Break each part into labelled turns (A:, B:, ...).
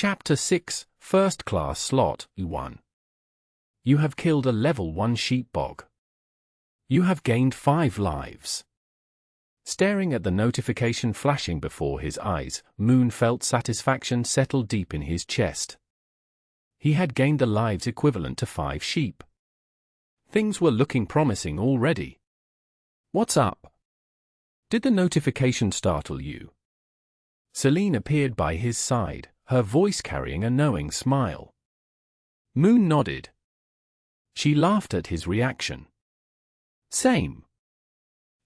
A: Chapter 6, First Class Slot 1. You have killed a level 1 sheepdog. You have gained 5 lives. Staring at the notification flashing before his eyes, Moon felt satisfaction settle deep in his chest. He had gained the lives equivalent to 5 sheep. Things were looking promising already. What's up? Did the notification startle you? Celine appeared by his side, her voice carrying a knowing smile. Moon nodded. She laughed at his reaction. Same.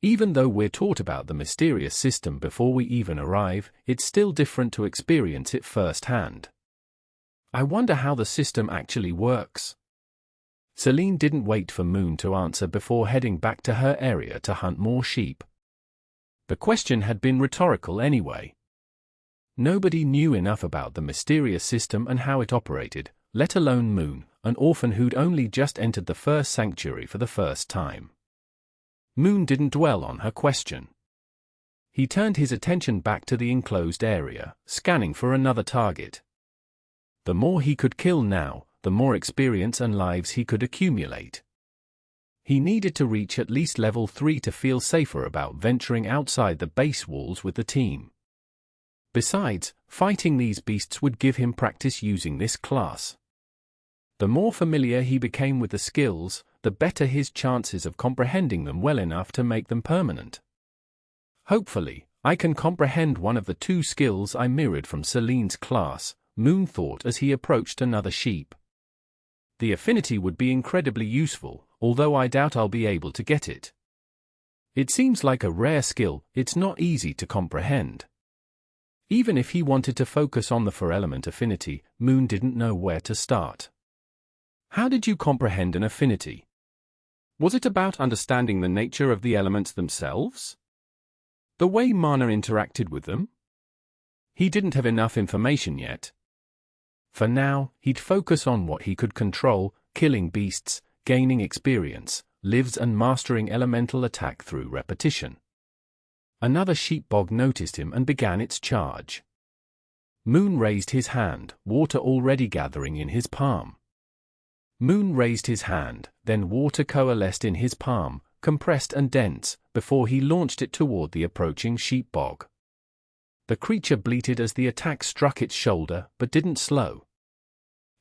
A: Even though we're taught about the mysterious system before we even arrive, it's still different to experience it firsthand. I wonder how the system actually works. Celine didn't wait for Moon to answer before heading back to her area to hunt more sheep. The question had been rhetorical anyway. Nobody knew enough about the mysterious system and how it operated, let alone Moon, an orphan who'd only just entered the first sanctuary for the first time. Moon didn't dwell on her question. He turned his attention back to the enclosed area, scanning for another target. The more he could kill now, the more experience and lives he could accumulate. He needed to reach at least level 3 to feel safer about venturing outside the base walls with the team. Besides, fighting these beasts would give him practice using this class. The more familiar he became with the skills, the better his chances of comprehending them well enough to make them permanent. Hopefully, I can comprehend one of the 2 skills I mirrored from Celine's class, Moon thought as he approached another sheep. The affinity would be incredibly useful, although I doubt I'll be able to get it. It seems like a rare skill, it's not easy to comprehend. Even if he wanted to focus on the 4-element affinity, Moon didn't know where to start. How did you comprehend an affinity? Was it about understanding the nature of the elements themselves? The way mana interacted with them? He didn't have enough information yet. For now, he'd focus on what he could control, killing beasts, gaining experience, lives and mastering elemental attack through repetition. Another sheepdog noticed him and began its charge. Moon raised his hand, water already gathering in his palm. Moon raised his hand, then water coalesced in his palm, compressed and dense, before he launched it toward the approaching sheepdog. The creature bleated as the attack struck its shoulder, but didn't slow.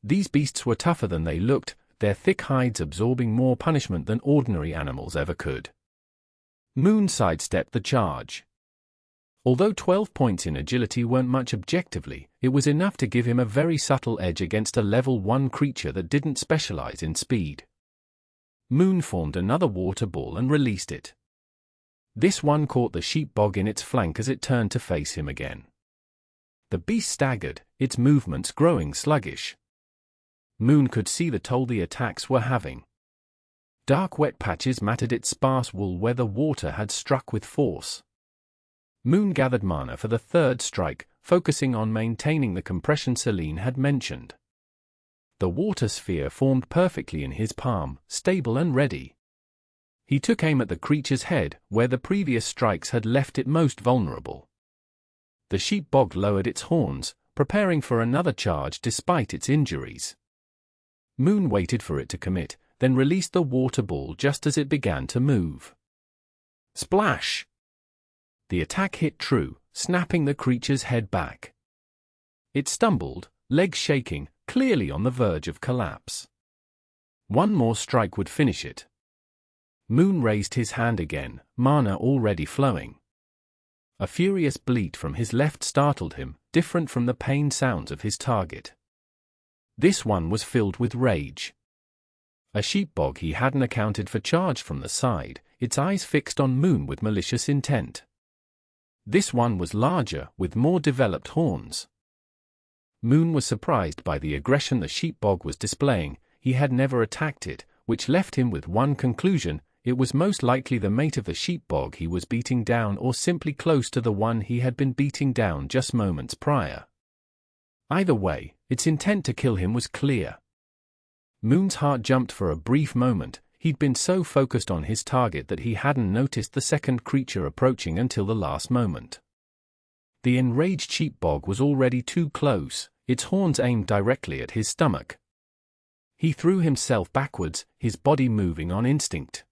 A: These beasts were tougher than they looked, their thick hides absorbing more punishment than ordinary animals ever could. Moon sidestepped the charge. Although 12 points in agility weren't much objectively, it was enough to give him a very subtle edge against a level 1 creature that didn't specialize in speed. Moon formed another water ball and released it. This one caught the sheepdog in its flank as it turned to face him again. The beast staggered, its movements growing sluggish. Moon could see the toll the attacks were having. Dark wet patches matted its sparse wool where the water had struck with force. Moon gathered mana for the 3rd strike, focusing on maintaining the compression Celine had mentioned. The water sphere formed perfectly in his palm, stable and ready. He took aim at the creature's head, where the previous strikes had left it most vulnerable. The sheepdog lowered its horns, preparing for another charge despite its injuries. Moon waited for it to commit, then released the water ball just as it began to move. Splash! The attack hit true, snapping the creature's head back. It stumbled, legs shaking, clearly on the verge of collapse. One more strike would finish it. Moon raised his hand again, mana already flowing. A furious bleat from his left startled him, different from the pain sounds of his target. This one was filled with rage. A sheepdog he hadn't accounted for charged from the side, its eyes fixed on Moon with malicious intent. This one was larger, with more developed horns. Moon was surprised by the aggression the sheepdog was displaying. He had never attacked it, which left him with one conclusion: it was most likely the mate of the sheepdog he was beating down or simply close to the one he had been beating down just moments prior. Either way, its intent to kill him was clear. Moon's heart jumped for a brief moment. He'd been so focused on his target that he hadn't noticed the second creature approaching until the last moment. The enraged sheepdog was already too close, its horns aimed directly at his stomach. He threw himself backwards, his body moving on instinct.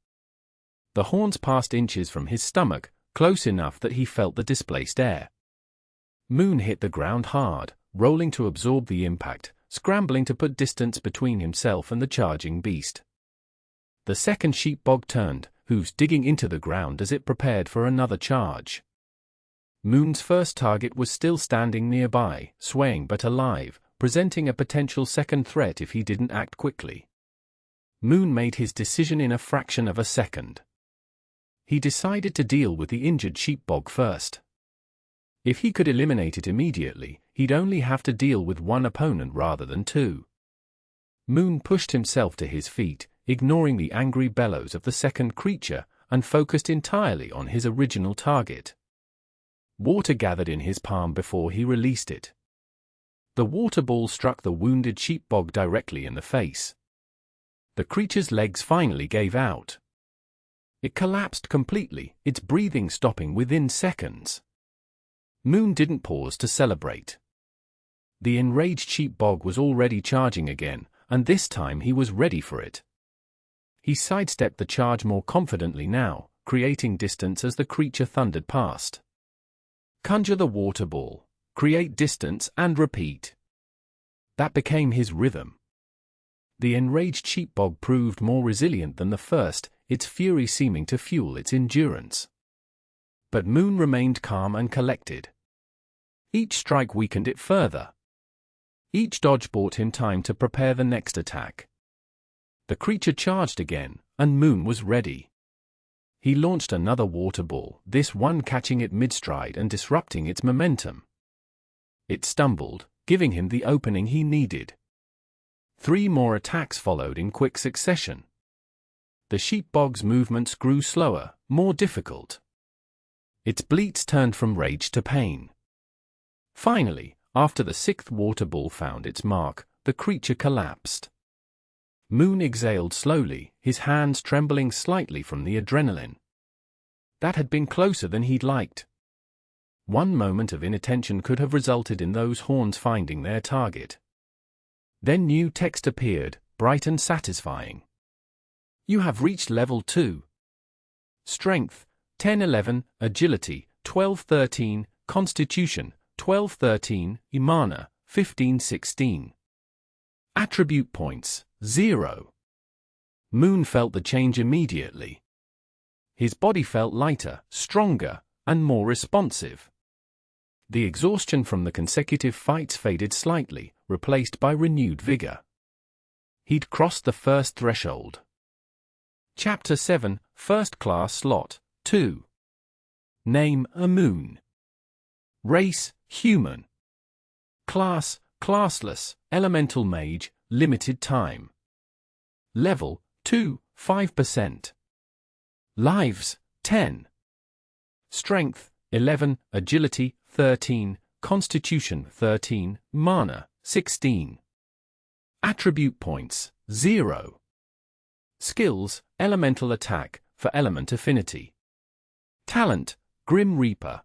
A: The horns passed inches from his stomach, close enough that he felt the displaced air. Moon hit the ground hard, rolling to absorb the impact, scrambling to put distance between himself and the charging beast. The second sheepdog turned, hooves digging into the ground as it prepared for another charge. Moon's first target was still standing nearby, swaying but alive, presenting a potential second threat if he didn't act quickly. Moon made his decision in a fraction of a second. He decided to deal with the injured sheepdog first. If he could eliminate it immediately, he'd only have to deal with one opponent rather than two. Moon pushed himself to his feet, ignoring the angry bellows of the second creature, and focused entirely on his original target. Water gathered in his palm before he released it. The water ball struck the wounded sheepdog directly in the face. The creature's legs finally gave out. It collapsed completely, its breathing stopping within seconds. Moon didn't pause to celebrate. The enraged sheepdog was already charging again, and this time he was ready for it. He sidestepped the charge more confidently now, creating distance as the creature thundered past. Conjure the water ball, create distance and repeat. That became his rhythm. The enraged sheepdog proved more resilient than the first, its fury seeming to fuel its endurance. But Moon remained calm and collected. Each strike weakened it further. Each dodge bought him time to prepare the next attack. The creature charged again, and Moon was ready. He launched another water ball, this one catching it mid-stride and disrupting its momentum. It stumbled, giving him the opening he needed. 3 more attacks followed in quick succession. The sheepdog's movements grew slower, more difficult. Its bleats turned from rage to pain. Finally, after the 6th water ball found its mark, the creature collapsed. Moon exhaled slowly, his hands trembling slightly from the adrenaline. That had been closer than he'd liked. One moment of inattention could have resulted in those horns finding their target. Then new text appeared, bright and satisfying. You have reached level 2. Strength, 10-11, Agility, 12-13, Constitution, 12-13, Mana, 15-16. Attribute points, 0. Moon felt the change immediately. His body felt lighter, stronger, and more responsive. The exhaustion from the consecutive fights faded slightly, replaced by renewed vigor. He'd crossed the first threshold. Chapter 7, First Class Slot, 2. Name, Moon. Race, Human. Class, Classless, Elemental Mage, Limited Time. Level, 2, 5%. Lives, 10. Strength, 11, Agility, 13, Constitution, 13, Mana, 16. Attribute points, 0. Skills, Elemental Attack, for Element Affinity. Talent, Grim Reaper.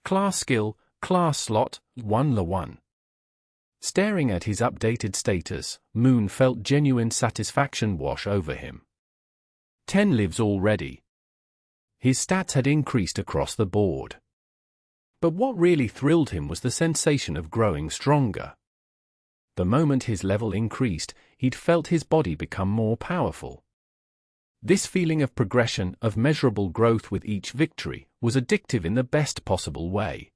A: Class Skill, Class Slot, 1/1. Staring at his updated status, Moon felt genuine satisfaction wash over him. 10 lives already. His stats had increased across the board. But what really thrilled him was the sensation of growing stronger. The moment his level increased, he'd felt his body become more powerful. This feeling of progression, of measurable growth with each victory, was addictive in the best possible way.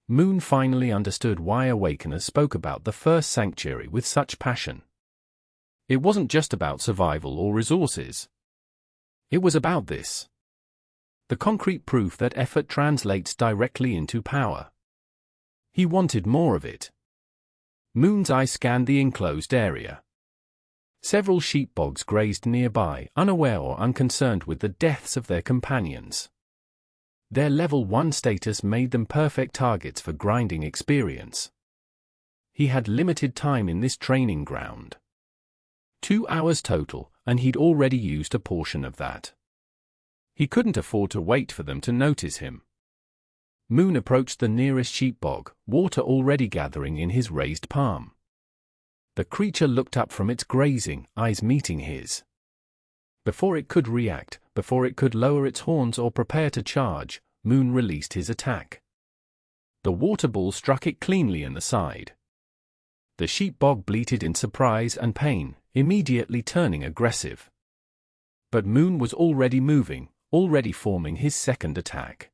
A: Moon finally understood why Awakeners spoke about the first sanctuary with such passion. It wasn't just about survival or resources. It was about this. The concrete proof that effort translates directly into power. He wanted more of it. Moon's eye scanned the enclosed area. Several sheepdogs grazed nearby, unaware or unconcerned with the deaths of their companions. Their level 1 status made them perfect targets for grinding experience. He had limited time in this training ground. 2 hours total, and he'd already used a portion of that. He couldn't afford to wait for them to notice him. Moon approached the nearest sheep bog, water already gathering in his raised palm. The creature looked up from its grazing, eyes meeting his. Before it could react, before it could lower its horns or prepare to charge, Moon released his attack. The water ball struck it cleanly in the side. The sheep bog bleated in surprise and pain, immediately turning aggressive. But Moon was already moving, already forming his second attack.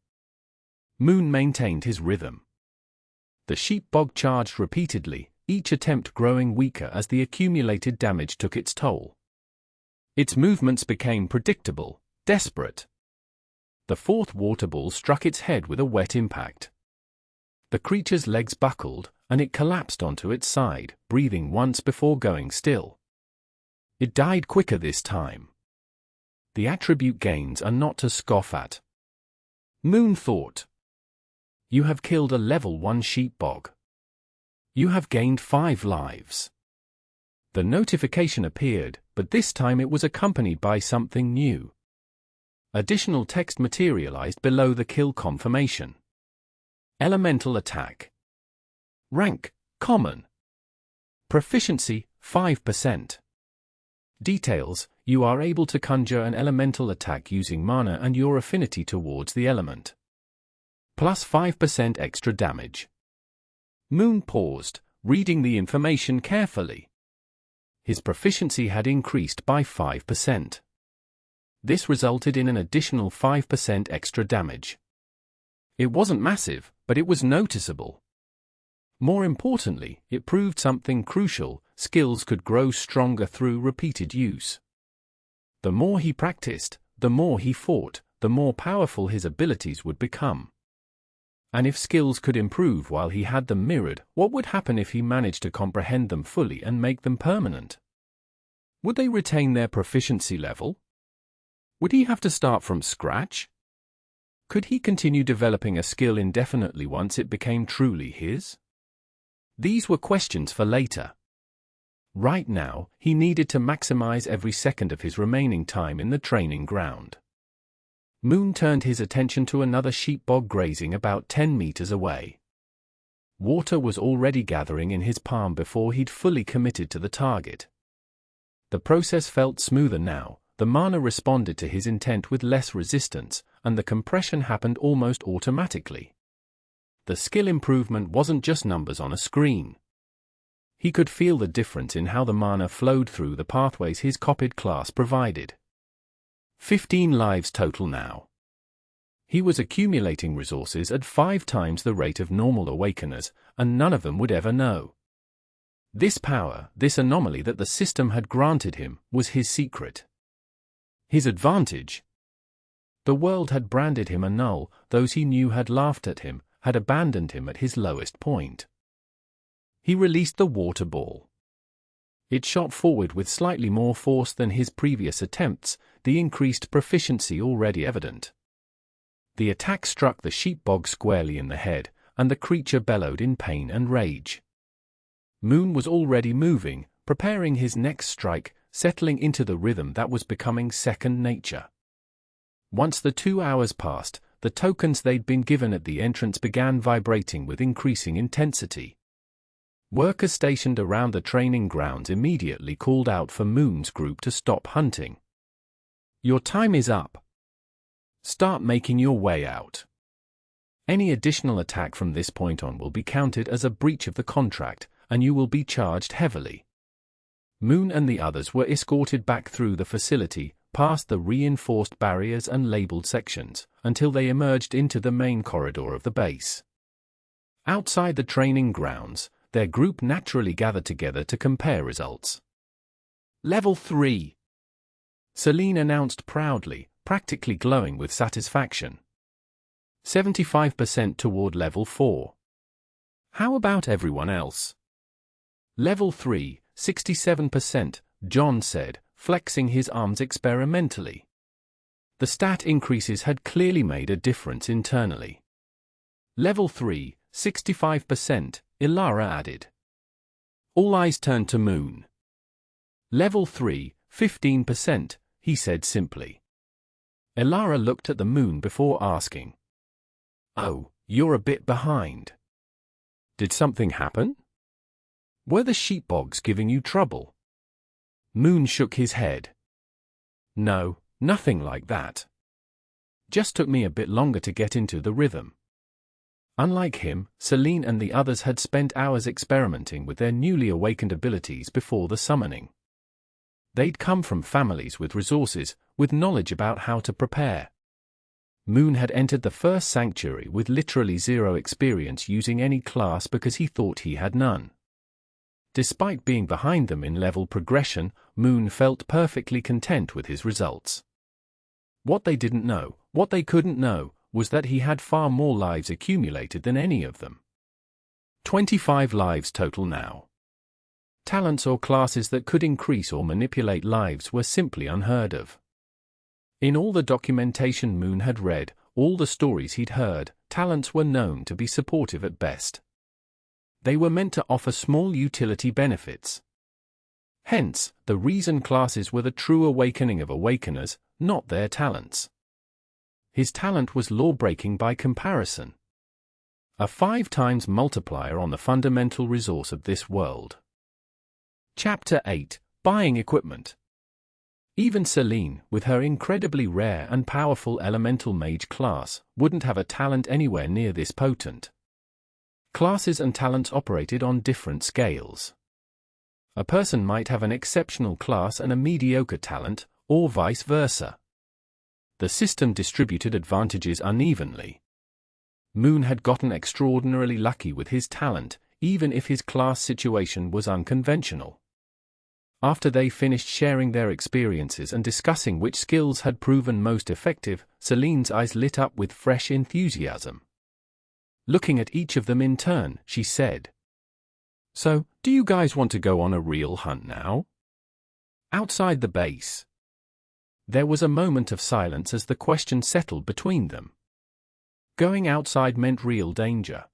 A: Moon maintained his rhythm. The sheep bog charged repeatedly, each attempt growing weaker as the accumulated damage took its toll. Its movements became predictable, desperate. The fourth water ball struck its head with a wet impact. The creature's legs buckled, and it collapsed onto its side, breathing once before going still. It died quicker this time. The attribute gains are not to scoff at. Moon thought. You have killed a level 1 sheep bog. You have gained 5 lives. The notification appeared, but this time it was accompanied by something new. Additional text materialized below the kill confirmation. Elemental attack. Rank, common. Proficiency, 5%. Details, you are able to conjure an elemental attack using mana and your affinity towards the element. Plus 5% extra damage. Moon paused, reading the information carefully. His proficiency had increased by 5%. This resulted in an additional 5% extra damage. It wasn't massive, but it was noticeable. More importantly, it proved something crucial: skills could grow stronger through repeated use. The more he practiced, the more he fought, the more powerful his abilities would become. And if skills could improve while he had them mirrored, what would happen if he managed to comprehend them fully and make them permanent? Would they retain their proficiency level? Would he have to start from scratch? Could he continue developing a skill indefinitely once it became truly his? These were questions for later. Right now, he needed to maximize every second of his remaining time in the training ground. Moon turned his attention to another sheep bog grazing about 10 meters away. Water was already gathering in his palm before he'd fully committed to the target. The process felt smoother now, the mana responded to his intent with less resistance, and the compression happened almost automatically. The skill improvement wasn't just numbers on a screen. He could feel the difference in how the mana flowed through the pathways his copied class provided. 15 lives total now. He was accumulating resources at 5 times the rate of normal awakeners, and none of them would ever know. This power, this anomaly that the system had granted him, was his secret. His advantage. The world had branded him a null, those he knew had laughed at him, had abandoned him at his lowest point. He released the water ball. It shot forward with slightly more force than his previous attempts, the increased proficiency already evident. The attack struck the sheep bog squarely in the head, and the creature bellowed in pain and rage. Moon was already moving, preparing his next strike, settling into the rhythm that was becoming second nature. Once the 2 hours passed, the tokens they'd been given at the entrance began vibrating with increasing intensity. Workers stationed around the training grounds immediately called out for Moon's group to stop hunting. Your time is up. Start making your way out. Any additional attack from this point on will be counted as a breach of the contract, and you will be charged heavily. Moon and the others were escorted back through the facility, past the reinforced barriers and labeled sections, until they emerged into the main corridor of the base. Outside the training grounds, their group naturally gathered together to compare results. Level 3. Celine announced proudly, practically glowing with satisfaction. 75% toward level 4. How about everyone else? Level 3, 67%, John said, flexing his arms experimentally. The stat increases had clearly made a difference internally. Level 3, 65%, Ilara added. All eyes turned to Moon. Level 3, 15%, he said simply. Ilara looked at the Moon before asking. Oh, You're a bit behind. Did something happen? Were the sheepdogs giving you trouble? Moon shook his head. No, nothing like that. Just took me a bit longer to get into the rhythm. Unlike him, Celine and the others had spent hours experimenting with their newly awakened abilities before the summoning. They'd come from families with resources, with knowledge about how to prepare. Moon had entered the first sanctuary with literally zero experience using any class because he thought he had none. Despite being behind them in level progression, Moon felt perfectly content with his results. What they didn't know, what they couldn't know, was that he had far more lives accumulated than any of them. 25 lives total now. Talents or classes that could increase or manipulate lives were simply unheard of. In all the documentation Moon had read, all the stories he'd heard, talents were known to be supportive at best. They were meant to offer small utility benefits. Hence, the reason classes were the true awakening of awakeners, not their talents. His talent was law-breaking by comparison. A 5 times multiplier on the fundamental resource of this world. Chapter 8: Buying Equipment. Even Celine, with her incredibly rare and powerful elemental mage class, wouldn't have a talent anywhere near this potent. Classes and talents operated on different scales. A person might have an exceptional class and a mediocre talent, or vice versa. The system distributed advantages unevenly. Moon had gotten extraordinarily lucky with his talent, even if his class situation was unconventional. After they finished sharing their experiences and discussing which skills had proven most effective, Celine's eyes lit up with fresh enthusiasm. Looking at each of them in turn, she said, "So, do you guys want to go on a real hunt now?" Outside the base. There was a moment of silence as the question settled between them. Going outside meant real danger.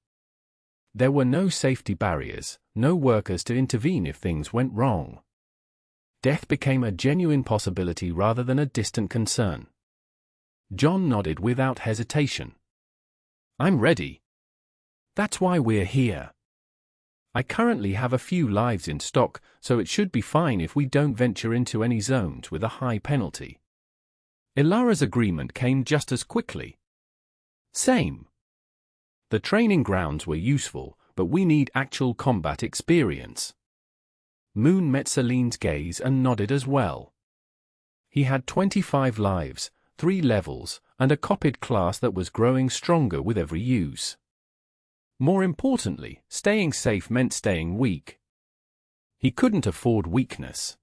A: There were no safety barriers, no workers to intervene if things went wrong. Death became a genuine possibility rather than a distant concern. John nodded without hesitation. "I'm ready. That's why we're here. I currently have a few lives in stock, so it should be fine if we don't venture into any zones with a high penalty." Ilara's agreement came just as quickly. "Same. The training grounds were useful, but we need actual combat experience." Moon met Celine's gaze and nodded as well. He had 25 lives, 3 levels, and a copied class that was growing stronger with every use. More importantly, staying safe meant staying weak. He couldn't afford weakness.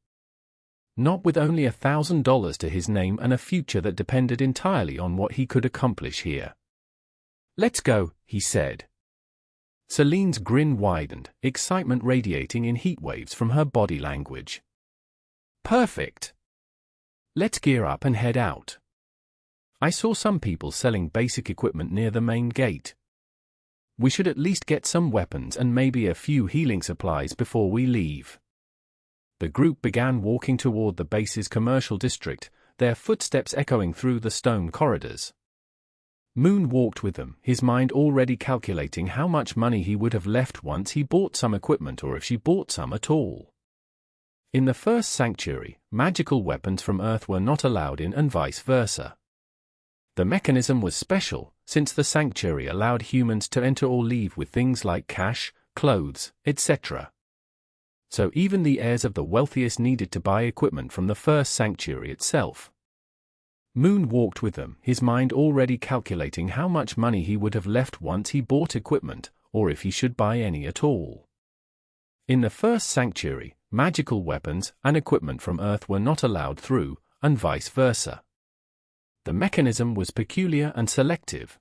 A: Not with only $1,000 to his name and a future that depended entirely on what he could accomplish here. "Let's go," he said. Celine's grin widened, excitement radiating in heat waves from her body language. "Perfect. Let's gear up and head out. I saw some people selling basic equipment near the main gate. We should at least get some weapons and maybe a few healing supplies before we leave." The group began walking toward the base's commercial district, their footsteps echoing through the stone corridors. Moon walked with them, his mind already calculating how much money he would have left once he bought some equipment or if she bought some at all. In the first sanctuary, magical weapons from Earth were not allowed in and vice versa. The mechanism was special, since the sanctuary allowed humans to enter or leave with things like cash, clothes, etc. So even the heirs of the wealthiest needed to buy equipment from the first sanctuary itself. Moon walked with them, his mind already calculating how much money he would have left once he bought equipment, or if he should buy any at all. In the first sanctuary, magical weapons and equipment from Earth were not allowed through, and vice versa. The mechanism was peculiar and selective.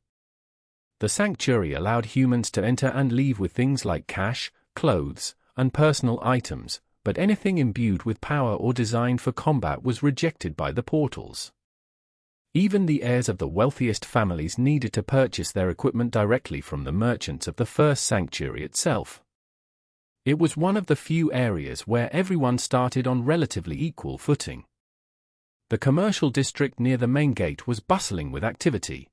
A: The sanctuary allowed humans to enter and leave with things like cash, clothes, and personal items, but anything imbued with power or designed for combat was rejected by the portals. Even the heirs of the wealthiest families needed to purchase their equipment directly from the merchants of the first sanctuary itself. It was one of the few areas where everyone started on relatively equal footing. The commercial district near the main gate was bustling with activity.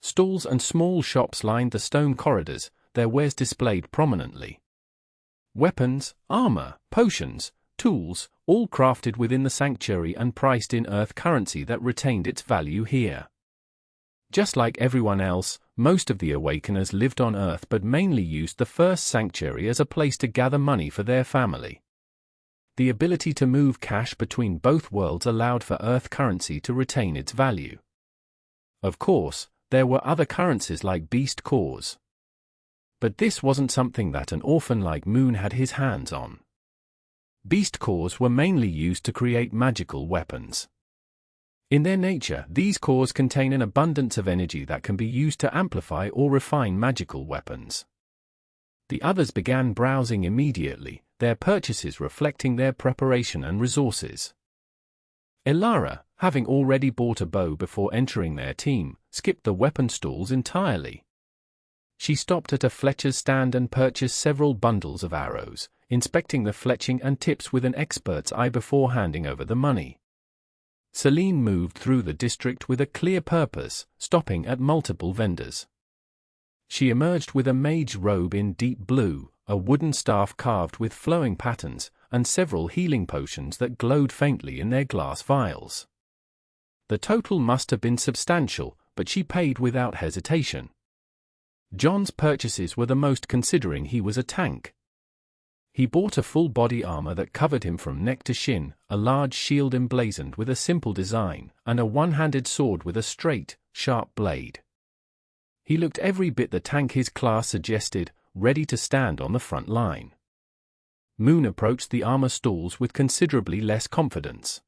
A: Stalls and small shops lined the stone corridors, their wares displayed prominently. Weapons, armor, potions, tools, all crafted within the sanctuary and priced in earth currency that retained its value here. Just like everyone else, most of the Awakeners lived on Earth but mainly used the first sanctuary as a place to gather money for their family. The ability to move cash between both worlds allowed for Earth currency to retain its value. Of course, there were other currencies like beast cores. But this wasn't something that an orphan like Moon had his hands on. Beast cores were mainly used to create magical weapons. In their nature, these cores contain an abundance of energy that can be used to amplify or refine magical weapons. The others began browsing immediately, their purchases reflecting their preparation and resources. Elara, having already bought a bow before entering their team, skipped the weapon stalls entirely. She stopped at a fletcher's stand and purchased several bundles of arrows, inspecting the fletching and tips with an expert's eye before handing over the money. Celine moved through the district with a clear purpose, stopping at multiple vendors. She emerged with a mage robe in deep blue, a wooden staff carved with flowing patterns, and several healing potions that glowed faintly in their glass vials. The total must have been substantial, but she paid without hesitation. John's purchases were the most considering he was a tank. He bought a full body armor that covered him from neck to shin, a large shield emblazoned with a simple design, and a one-handed sword with a straight, sharp blade. He looked every bit the tank his class suggested, ready to stand on the front line. Moon approached the armor stalls with considerably less confidence.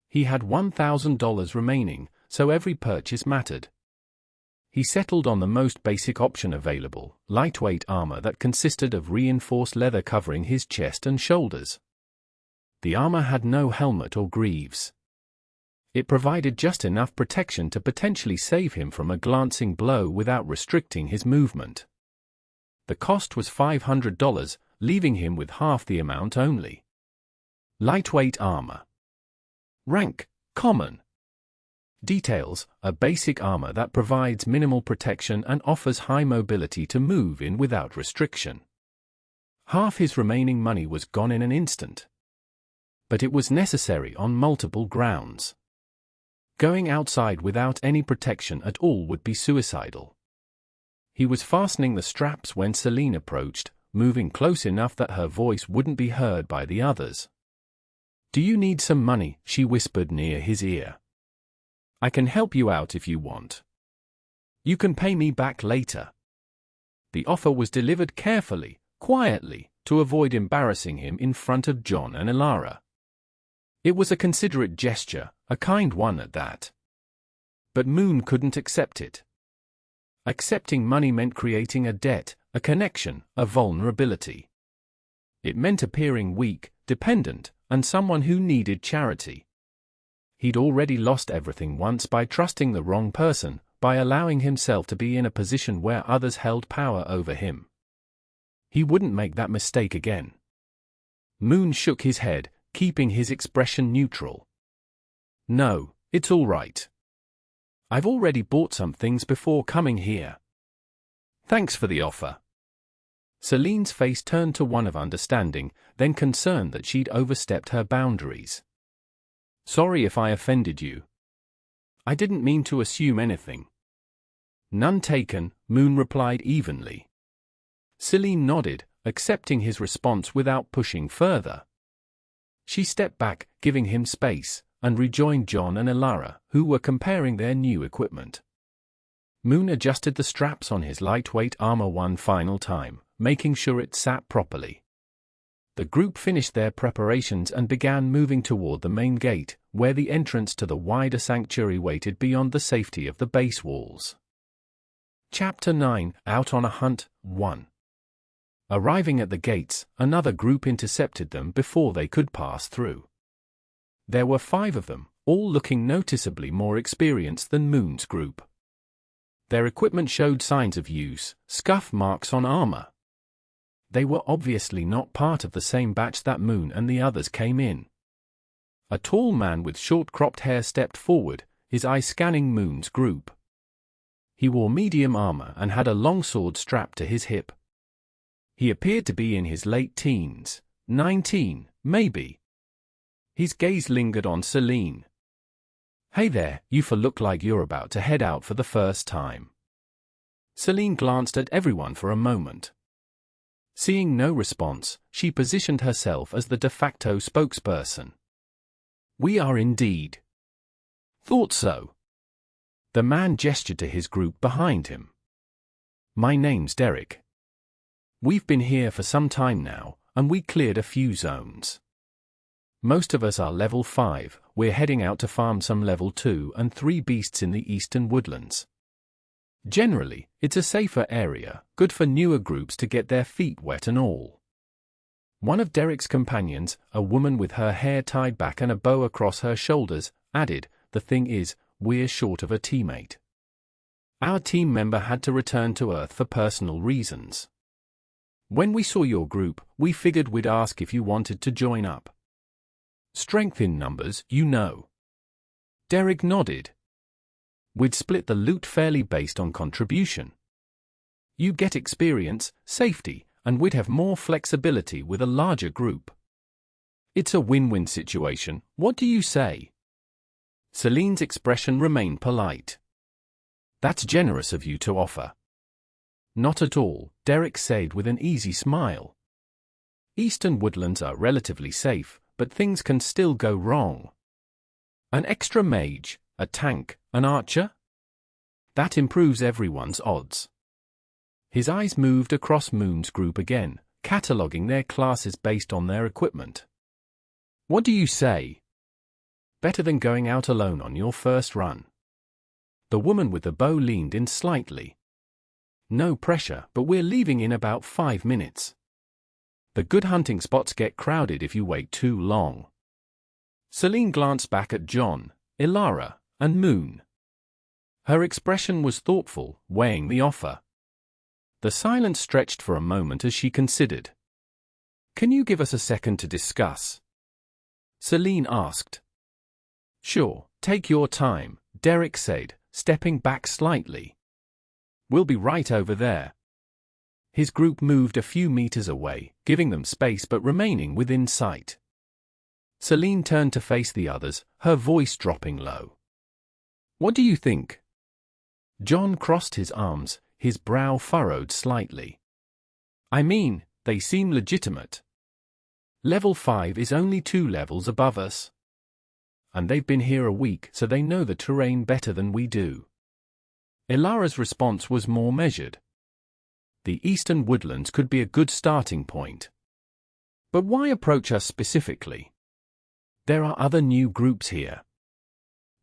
A: He had $1,000 remaining, so every purchase mattered. He settled on the most basic option available, lightweight armor that consisted of reinforced leather covering his chest and shoulders. The armor had no helmet or greaves. It provided just enough protection to potentially save him from a glancing blow without restricting his movement. The cost was $500, leaving him with half the amount only. Lightweight armor. Rank: common. Details: a basic armor that provides minimal protection and offers high mobility to move in without restriction. Half his remaining money was gone in an instant. But it was necessary on multiple grounds. Going outside without any protection at all would be suicidal. He was fastening the straps when Celine approached, moving close enough that her voice wouldn't be heard by the others. "Do you need some money?" she whispered near his ear. "I can help you out if you want. You can pay me back later." The offer was delivered carefully, quietly, to avoid embarrassing him in front of John and Elara. It was a considerate gesture, a kind one at that. But Moon couldn't accept it. Accepting money meant creating a debt, a connection, a vulnerability. It meant appearing weak, dependent, and someone who needed charity. He'd already lost everything once by trusting the wrong person, by allowing himself to be in a position where others held power over him. He wouldn't make that mistake again. Moon shook his head, keeping his expression neutral. "No, it's all right. I've already bought some things before coming here. Thanks for the offer." Celine's face turned to one of understanding, then concerned that she'd overstepped her boundaries. "Sorry if I offended you. I didn't mean to assume anything." "None taken," Moon replied evenly. Celine nodded, accepting his response without pushing further. She stepped back, giving him space, and rejoined John and Elara, who were comparing their new equipment. Moon adjusted the straps on his lightweight armor one final time, making sure it sat properly. The group finished their preparations and began moving toward the main gate, where the entrance to the wider sanctuary waited beyond the safety of the base walls. Chapter 9: Out on a Hunt 1. Arriving at the gates, another group intercepted them before they could pass through. There were 5 of them, all looking noticeably more experienced than Moon's group. Their equipment showed signs of use, scuff marks on armor. They were obviously not part of the same batch that Moon and the others came in. A tall man with short cropped hair stepped forward, his eye scanning Moon's group. He wore medium armor and had a long sword strapped to his hip. He appeared to be in his late teens, 19, maybe. His gaze lingered on Celine. "Hey there, you look like you're about to head out for the first time." Celine glanced at everyone for a moment. Seeing no response, she positioned herself as the de facto spokesperson. "We are indeed." "Thought so." The man gestured to his group behind him. "My name's Derek. We've been here for some time now, and we cleared a few zones. Most of us are level 5, we're heading out to farm some level 2 and 3 beasts in the eastern woodlands. Generally, it's a safer area, good for newer groups to get their feet wet and all." One of Derek's companions, a woman with her hair tied back and a bow across her shoulders, added, "The thing is, we're short of a teammate. Our team member had to return to Earth for personal reasons. When we saw your group, we figured we'd ask if you wanted to join up. Strength in numbers, you know." Derek nodded. "We'd split the loot fairly based on contribution. You get experience, safety, and we'd have more flexibility with a larger group. It's a win-win situation, what do you say?" Celine's expression remained polite. "That's generous of you to offer." "Not at all," Derek said with an easy smile. "Eastern woodlands are relatively safe, but things can still go wrong. An extra mage, a tank, an archer? That improves everyone's odds." His eyes moved across Moon's group again, cataloging their classes based on their equipment. "What do you say? Better than going out alone on your first run." The woman with the bow leaned in slightly. "No pressure, but we're leaving in about 5 minutes. The good hunting spots get crowded if you wait too long." Celine glanced back at John, Ilara, and Moon. Her expression was thoughtful, weighing the offer. The silence stretched for a moment as she considered. "Can you give us a second to discuss?" Celine asked. "Sure, take your time," Derek said, stepping back slightly. "We'll be right over there." His group moved a few meters away, giving them space but remaining within sight. Celine turned to face the others, her voice dropping low. "What do you think?" John crossed his arms, his brow furrowed slightly. "I mean, they seem legitimate. Level 5 is only 2 levels above us. And they've been here a week, so they know the terrain better than we do." Ilara's response was more measured. "The eastern woodlands could be a good starting point. But why approach us specifically? There are other new groups here."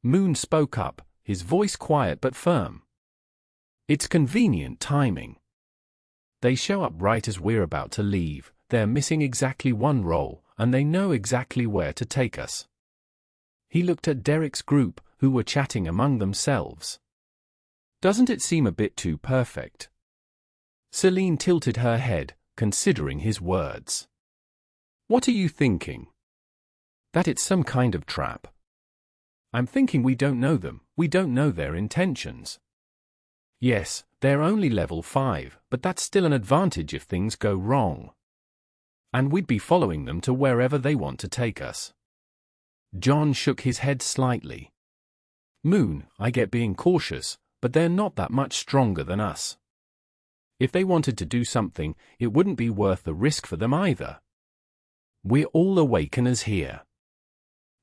A: Moon spoke up, his voice quiet but firm. "It's convenient timing. They show up right as we're about to leave, they're missing exactly one role, and they know exactly where to take us." He looked at Derek's group, who were chatting among themselves. "Doesn't it seem a bit too perfect?" Celine tilted her head, considering his words. "What are you thinking?" "That it's some kind of trap. I'm thinking we don't know them, we don't know their intentions. Yes, they're only level 5, but that's still an advantage if things go wrong. And we'd be following them to wherever they want to take us." John shook his head slightly. "Moon, I get being cautious, but they're not that much stronger than us. If they wanted to do something, it wouldn't be worth the risk for them either. We're all awakeners here.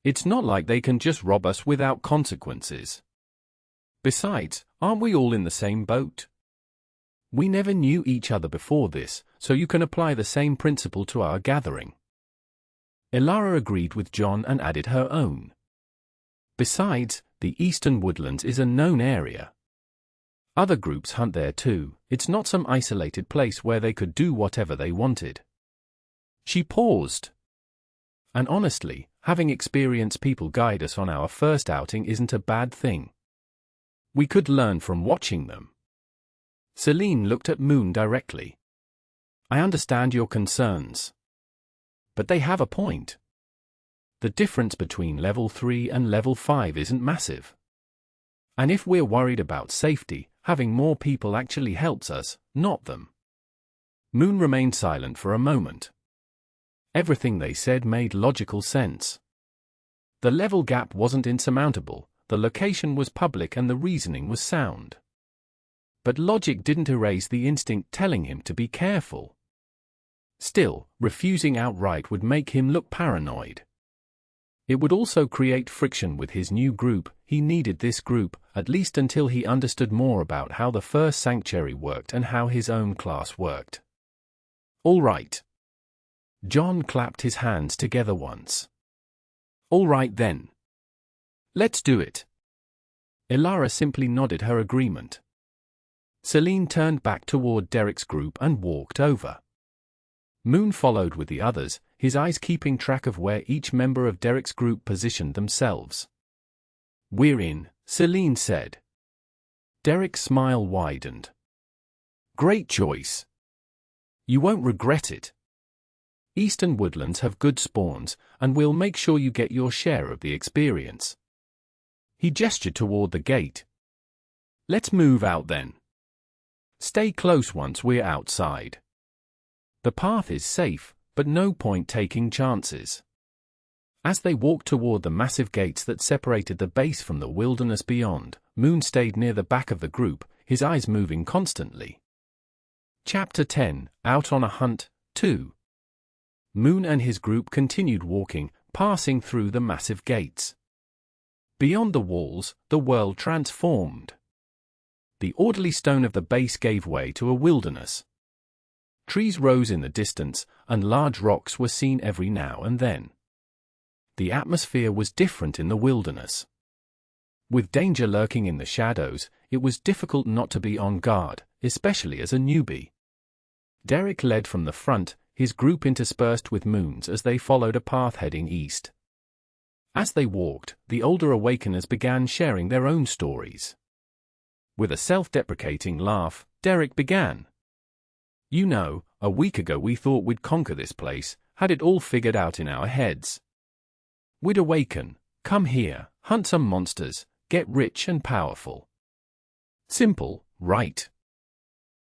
A: It's not like they can just rob us without consequences. Besides, aren't we all in the same boat? We never knew each other before this, so you can apply the same principle to our gathering." Ilara agreed with John and added her own. "Besides, the eastern woodlands is a known area. Other groups hunt there too, it's not some isolated place where they could do whatever they wanted." She paused. "And honestly, having experienced people guide us on our first outing isn't a bad thing. We could learn from watching them." Celine looked at Moon directly. "I understand your concerns. But they have a point. The difference between level 3 and level 5 isn't massive. And if we're worried about safety, having more people actually helps us, not them. Moon remained silent for a moment. Everything they said made logical sense. The level gap wasn't insurmountable, the location was public and the reasoning was sound. But logic didn't erase the instinct telling him to be careful. Still, refusing outright would make him look paranoid. It would also create friction with his new group. He needed this group, at least until he understood more about how the first sanctuary worked and how his own class worked. All right. John clapped his hands together once. All right then. Let's do it. Ilara simply nodded her agreement. Celine turned back toward Derek's group and walked over. Moon followed with the others, his eyes keeping track of where each member of Derek's group positioned themselves. We're in, Celine said. Derek's smile widened. Great choice. You won't regret it. Eastern Woodlands have good spawns, and we'll make sure you get your share of the experience. He gestured toward the gate. Let's move out then. Stay close once we're outside. The path is safe, but no point taking chances. As they walked toward the massive gates that separated the base from the wilderness beyond, Moon stayed near the back of the group, his eyes moving constantly. Chapter 10, Out on a Hunt, 2. Moon and his group continued walking, passing through the massive gates. Beyond the walls, the world transformed. The orderly stone of the base gave way to a wilderness. Trees rose in the distance, and large rocks were seen every now and then. The atmosphere was different in the wilderness. With danger lurking in the shadows, it was difficult not to be on guard, especially as a newbie. Derek led from the front, his group interspersed with Moon's as they followed a path heading east. As they walked, the older Awakeners began sharing their own stories. With a self-deprecating laugh, Derek began. You know, a week ago we thought we'd conquer this place, had it all figured out in our heads. We'd awaken, come here, hunt some monsters, get rich and powerful. Simple, right?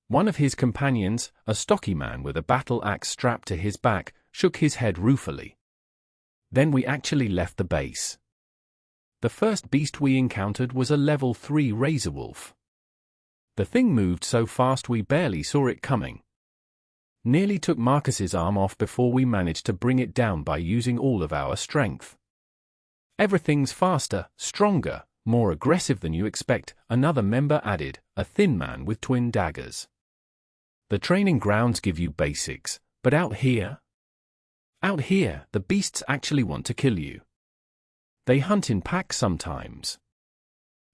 A: One of his companions, a stocky man with a battle axe strapped to his back, shook his head ruefully. Then we actually left the base. The first beast we encountered was a level 3 razor wolf. The thing moved so fast we barely saw it coming. Nearly took Marcus's arm off before we managed to bring it down by using all of our strength. Everything's faster, stronger, more aggressive than you expect, another member added, a thin man with twin daggers. The training grounds give you basics, but out here? Out here, the beasts actually want to kill you. They hunt in packs sometimes.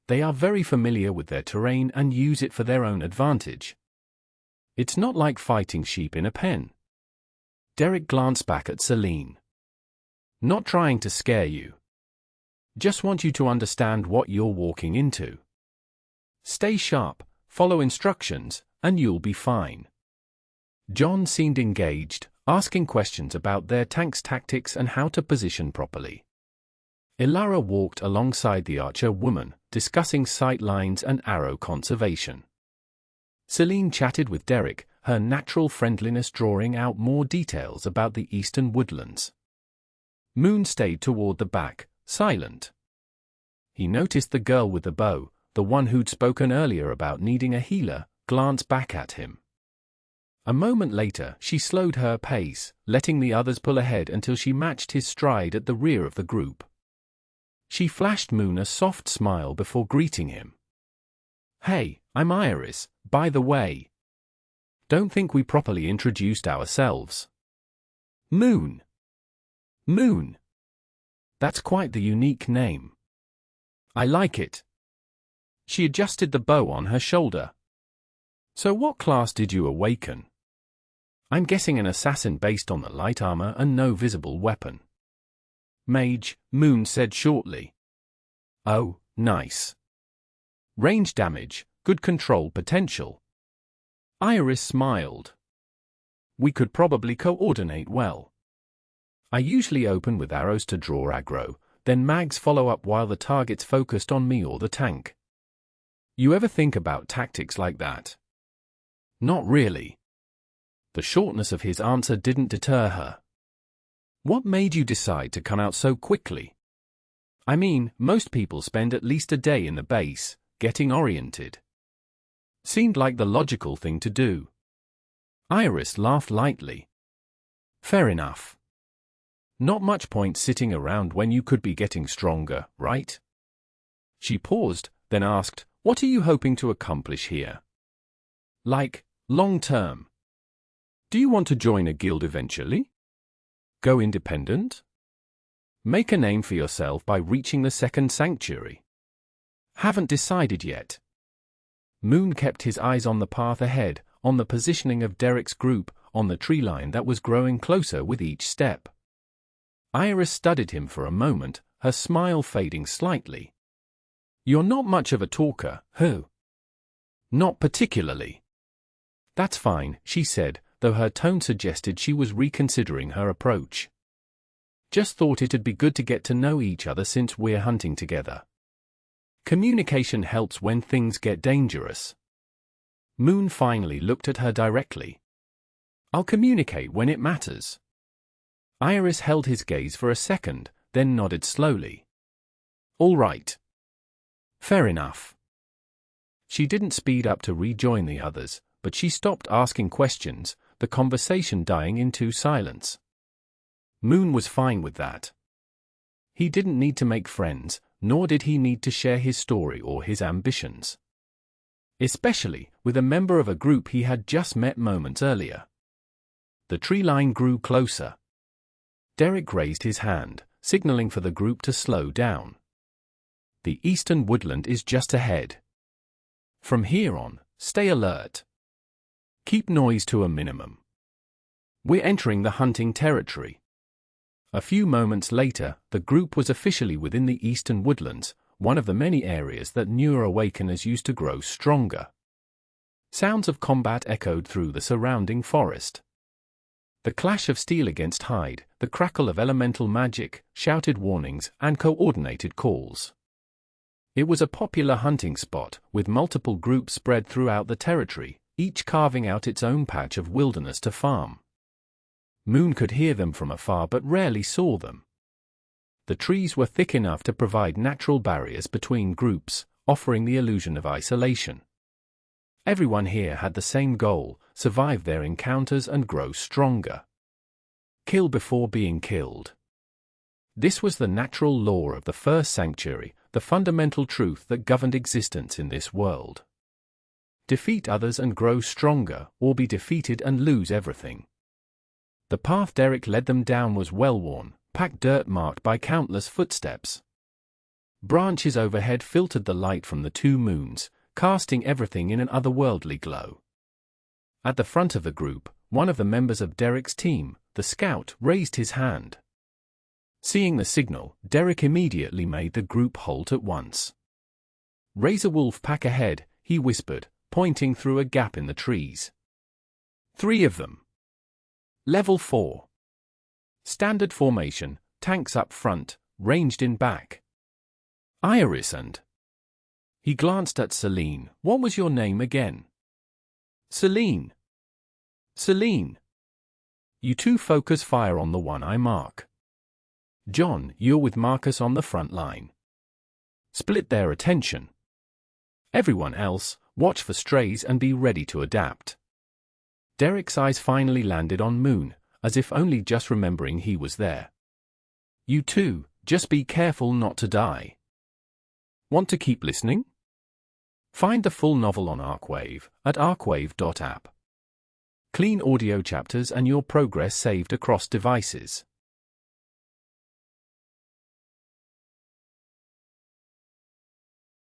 A: They are very familiar with their terrain and use it for their own advantage. It's not like fighting sheep in a pen. Derek glanced back at Celine. Not trying to scare you. Just want you to understand what you're walking into. Stay sharp, follow instructions, and you'll be fine. John seemed engaged, asking questions about their tank's tactics and how to position properly. Ilara walked alongside the archer woman, discussing sight lines and arrow conservation. Celine chatted with Derek, her natural friendliness drawing out more details about the eastern woodlands. Moon stayed toward the back, silent. He noticed the girl with the bow, the one who'd spoken earlier about needing a healer, glance back at him. A moment later, she slowed her pace, letting the others pull ahead until she matched his stride at the rear of the group. She flashed Moon a soft smile before greeting him. Hey, I'm Iris, by the way. Don't think we properly introduced ourselves. Moon. Moon. That's quite the unique name. I like it. She adjusted the bow on her shoulder. So what class did you awaken? I'm guessing an assassin based on the light armor and no visible weapon. Mage, Moon said shortly. Oh, nice. Range damage, good control potential. Iris smiled. We could probably coordinate well. I usually open with arrows to draw aggro, then mags follow up while the target's focused on me or the tank. You ever think about tactics like that? Not really. The shortness of his answer didn't deter her. What made you decide to come out so quickly? I mean, most people spend at least a day in the base, getting oriented. Seemed like the logical thing to do. Iris laughed lightly. Fair enough. Not much point sitting around when you could be getting stronger, right? She paused, then asked, what are you hoping to accomplish here? Like, long term. Do you want to join a guild eventually? Go independent? Make a name for yourself by reaching the second sanctuary? Haven't decided yet. Moon kept his eyes on the path ahead, on the positioning of Derek's group, on the tree line that was growing closer with each step. Iris studied him for a moment, her smile fading slightly. You're not much of a talker, huh? Not particularly. That's fine, she said, though her tone suggested she was reconsidering her approach. Just thought it'd be good to get to know each other since we're hunting together. Communication helps when things get dangerous. Moon finally looked at her directly. I'll communicate when it matters. Iris held his gaze for a second, then nodded slowly. All right. Fair enough. She didn't speed up to rejoin the others, but she stopped asking questions, the conversation dying into silence. Moon was fine with that. He didn't need to make friends, nor did he need to share his story or his ambitions. Especially with a member of a group he had just met moments earlier. The tree line grew closer. Derek raised his hand, signaling for the group to slow down. The eastern woodland is just ahead. From here on, stay alert. Keep noise to a minimum. We're entering the hunting territory. A few moments later, the group was officially within the eastern woodlands, one of the many areas that newer awakeners used to grow stronger. Sounds of combat echoed through the surrounding forest. The clash of steel against hide, the crackle of elemental magic, shouted warnings, and coordinated calls. It was a popular hunting spot, with multiple groups spread throughout the territory, each carving out its own patch of wilderness to farm. Moon could hear them from afar but rarely saw them. The trees were thick enough to provide natural barriers between groups, offering the illusion of isolation. Everyone here had the same goal: survive their encounters and grow stronger. Kill before being killed. This was the natural law of the first sanctuary, the fundamental truth that governed existence in this world. Defeat others and grow stronger, or be defeated and lose everything. The path Derek led them down was well-worn, packed dirt marked by countless footsteps. Branches overhead filtered the light from the two moons, casting everything in an otherworldly glow. At the front of the group, one of the members of Derek's team, the scout, raised his hand. Seeing the signal, Derek immediately made the group halt at once. Razor Wolf pack ahead, he whispered, pointing through a gap in the trees. 3 of them. Level 4. Standard formation, tanks up front, ranged in back. Iris and... He glanced at Celine. What was your name again? Celine. Celine. You two focus fire on the one I mark. John, you're with Marcus on the front line. Split their attention. Everyone else, watch for strays and be ready to adapt. Derek's eyes finally landed on Moon, as if only just remembering he was there. You two, just be careful not to die. Want to keep listening? Find the full novel on Arcwave, at arcwave.app. Clean audio chapters and your progress saved across devices.